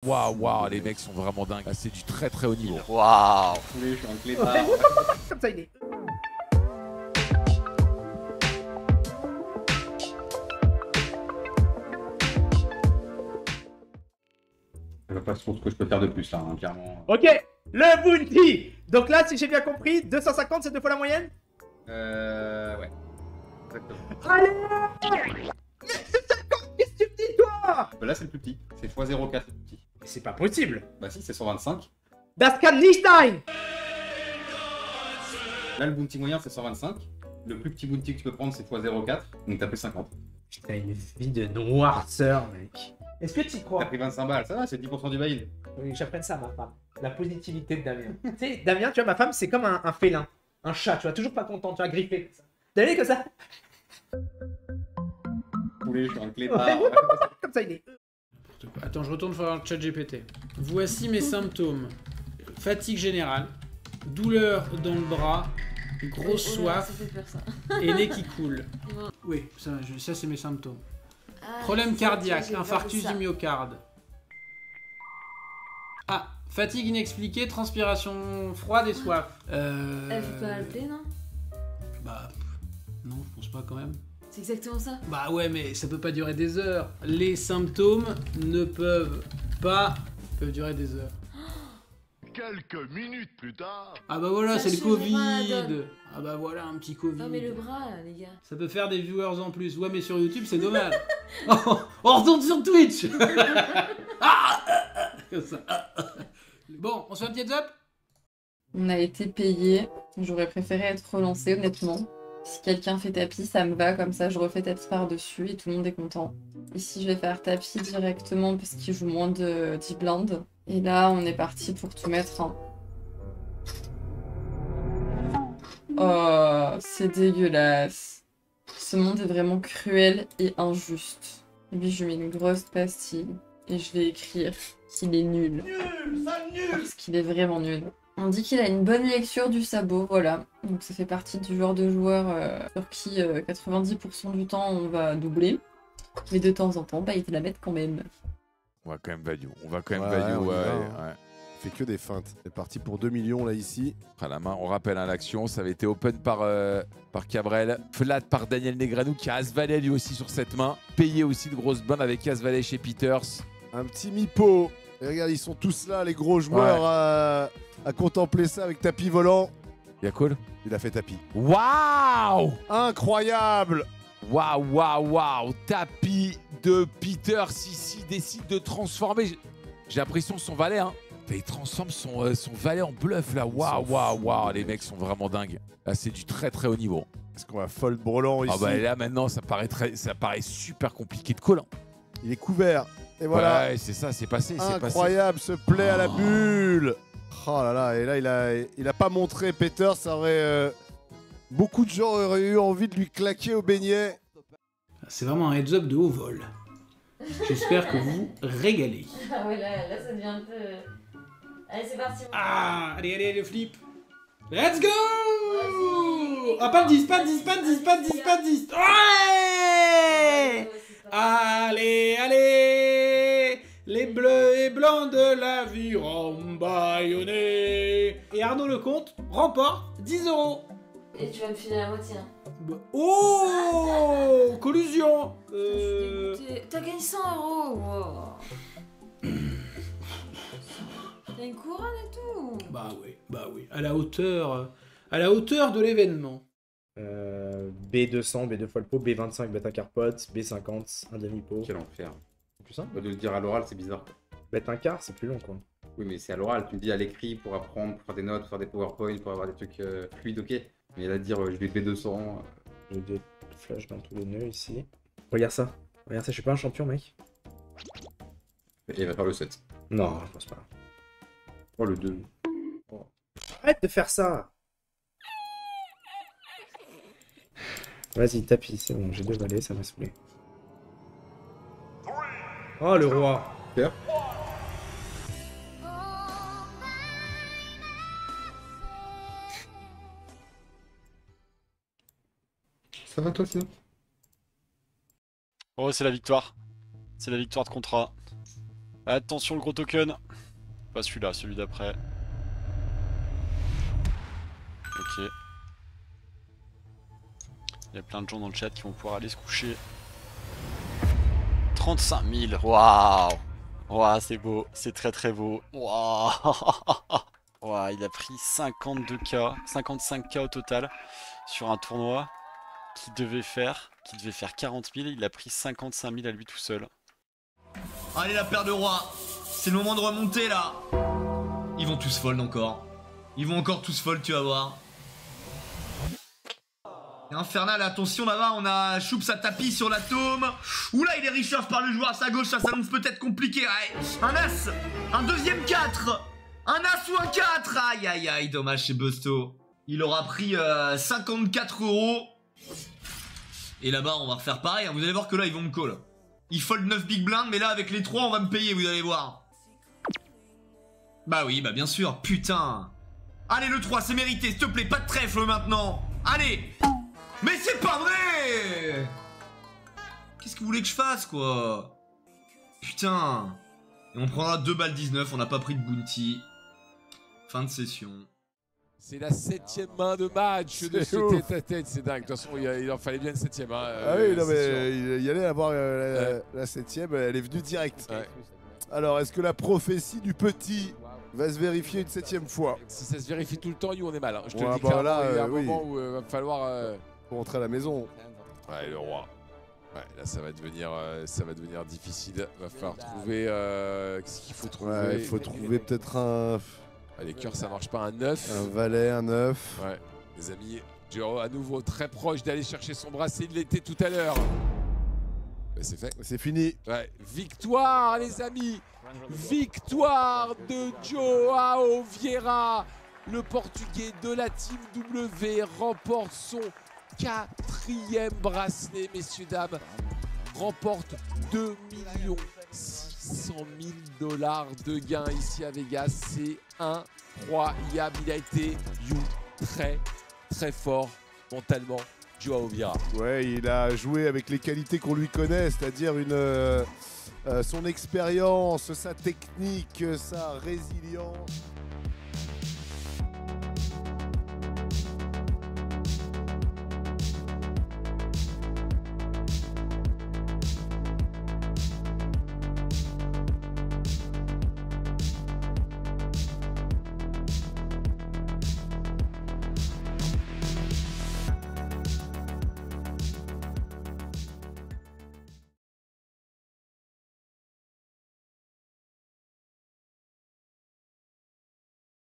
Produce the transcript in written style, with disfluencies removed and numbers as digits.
waouh, waouh, les mecs sont vraiment dingues. Ah, c'est du très très haut niveau. Waouh. Oui, je suis un clébard. Comme ça, il est. Je vois pas trop ce que je peux faire de plus là, hein, clairement. Ok, le bounty. Donc là, si j'ai bien compris, 250 c'est deux fois la moyenne. Ouais. Exactement. Allez. Mais c'est 50, qu'est-ce que tu me dis toi? Là, c'est le plus petit. C'est x04 le plus petit. Mais c'est pas possible. Bah si, c'est 125. Das kann nicht sein. Là, le bounty moyen, c'est 125. Le plus petit bounty que tu peux prendre, c'est x04. Donc t'as pris 50. Putain, une vie de noirceur, mec. Est-ce que tu y T'as crois? pris 25 balles, ça va, c'est 10% du bail. Oui, j'apprenne ça à ma femme. La positivité de Damien. Tu sais, Damien, tu vois, ma femme, c'est comme un félin. Un chat, tu vois, toujours pas content, tu vois, griffé. Comme ça. Damien, comme ça. Poulet, je suis un clébard. Comme ça, il est. Attends, je retourne voir le chat GPT. Voici mes symptômes. Fatigue générale, douleur dans le bras, grosse soif et nez qui coule. Oui, ça c'est mes symptômes. Problème cardiaque, infarctus du myocarde. Ah, fatigue inexpliquée, transpiration froide et soif. Elle peut pas appeler, non? Bah, non, je pense pas quand même. C'est exactement ça. Bah ouais, mais ça peut pas durer des heures. Les symptômes ne peuvent durer des heures. Quelques minutes plus tard... Ah bah voilà, Ça c'est le change Covid. rien, la donne. Ah bah voilà, un petit Covid. Non mais le bras, là, les gars. Ça peut faire des viewers en plus. Ouais, mais sur YouTube, c'est dommage. On retourne sur Twitch. Comme ça. Bon, on se fait un petit heads up. On a été payé. J'aurais préféré être relancé, honnêtement. Si quelqu'un fait tapis, ça me va, comme ça je refais tapis par-dessus et tout le monde est content. Ici, je vais faire tapis directement parce qu'il joue moins de 10 blindes. Et là, on est parti pour tout mettre en... Oh, c'est dégueulasse. Ce monde est vraiment cruel et injuste. Lui, je mets une grosse pastille et je vais écrire qu'il est nul. Parce qu'il est vraiment nul. On dit qu'il a une bonne lecture du sabot, voilà. Donc ça fait partie du genre de joueur sur qui 90% du temps on va doubler. Mais de temps en temps, bah, il te la mettent quand même. On va quand même value. On va quand même Ouais, value, on y ouais. va, hein. Il fait que des feintes. C'est parti pour 2 millions là ici. À la main, on rappelle hein, l'action, ça avait été open par Cabrel, flat par Daniel Negreanu qui a As-Valet lui aussi sur cette main, payé aussi de grosses bonnes avec As-Valet chez Peters. Un petit mipo. Et regarde, ils sont tous là, les gros joueurs, à contempler ça avec tapis volant. Y'a cool. Il a fait tapis. Waouh! Incroyable! Waouh, waouh, waouh! Tapis de Peters ici décide de transformer. J'ai l'impression son valet, hein. Il transforme son valet en bluff là. Waouh, waouh, waouh! Les mecs sont vraiment dingues. Là, c'est du très très haut niveau. Est-ce qu'on va fold brelan ici? Ah bah là maintenant, ça paraît super compliqué de call. Hein. Il est couvert. Et voilà. Ouais, c'est ça, c'est passé. Incroyable ce play à la bulle. Oh là là, et là il a pas montré Peter, ça aurait beaucoup de gens auraient eu envie de lui claquer au beignet. C'est vraiment un heads up de haut vol. J'espère que vous régalez. Ah ouais, là ça devient un peu... Allez, c'est parti. Ah, allez, le flip. Let's go! Ah, pas de 10, pas de 10, pas de 10, pas de 10, pas de 10. Ouais! Allez! Les bleus et blancs de l'aviron bâillonnés. Et Arnaud Lecomte remporte 10 €. Et tu vas me filer la moitié. Hein. Oh! Collusion! T'as gagné 100 €. Wow. T'as une couronne et tout. Bah oui. À la hauteur de l'événement. B200, B2 fois le pot, B25, bêta carpote, B50, un demi-pot. Quel enfer. C'est plus simple. De le dire à l'oral, c'est bizarre. Bête un quart, c'est plus long quoi. Oui, mais c'est à l'oral. Tu me dis à l'écrit pour apprendre, pour faire des notes, pour faire des PowerPoint, pour avoir des trucs fluides, ok. Mais là, dire je vais B200. J'ai des flashs dans tous les nœuds ici. Regarde ça, je suis pas un champion, mec. Et il va faire le 7. Non, je pense pas. Oh, le 2. Oh. Arrête de faire ça. Vas-y, tapis, c'est bon, j'ai 2 valets, ça m'a saoulé. Oh, le roi. Super. Ça va toi sinon? Oh, c'est la victoire. C'est la victoire de contrat. Attention le gros token. Pas celui-là, celui d'après. Ok. Il y a plein de gens dans le chat qui vont pouvoir aller se coucher. 35 000, waouh! Waouh, c'est beau, c'est très très beau. Waouh! Waouh, il a pris 52K, 55K au total sur un tournoi qui devait faire 40 000. Il a pris 55 000 à lui tout seul. Allez la paire de rois, c'est le moment de remonter là. Ils vont tous fold encore. Ils vont encore tous fold, tu vas voir. Et Infernal, attention là-bas, on a Choups à tapis sur l'atome. Oula, il est Richard par le joueur à sa gauche, ça s'annonce peut-être compliqué. Ouais. Un as, un deuxième 4. Un as ou un 4. Aïe aïe aïe, dommage chez Busto. Il aura pris 54 €. Et là-bas, on va refaire pareil. Hein. Vous allez voir que là, ils vont me call. Il fold 9 big blinds, mais là, avec les 3, on va me payer, vous allez voir. Bah oui, bah bien sûr, putain. Allez, le 3, c'est mérité, s'il te plaît, pas de trèfle maintenant. Allez. Mais c'est pas vrai. Qu'est-ce que vous voulez que je fasse, quoi? Putain. Et on prendra 2 balles 19, on n'a pas pris de bounty. Fin de session. C'est la 7ème main de match de ce tête-à-tête, c'est dingue. De toute façon, il en fallait bien une 7ème. Hein, ah oui, non, mais il allait avoir la 7ème, elle est venue direct. Ouais. Alors, est-ce que la prophétie du petit va se vérifier une 7ème fois? Si ça se vérifie tout le temps, on est mal. Hein. Je te le dis clairement, il y a un moment où il va falloir... Pour rentrer à la maison. Ouais, le roi. Ouais, là, ça va devenir difficile. Il va falloir trouver ce qu'il faut trouver. Ouais, il faut trouver peut-être un... Ah, les cœurs, ça marche pas. Un 9. Un valet, un 9. Ouais, les amis, Jero à nouveau très proche d'aller chercher son bracelet. Il l'était tout à l'heure. C'est fait. C'est fini. Ouais. Victoire, les amis. Victoire de Joao Vieira. Le Portugais de la Team W remporte son 4e bracelet, messieurs, dames. Remporte 2 600 000 $ de gains ici à Vegas. C'est incroyable. Il a été très très fort mentalement, Joao Vieira. Ouais, il a joué avec les qualités qu'on lui connaît, c'est-à-dire son expérience, sa technique, sa résilience.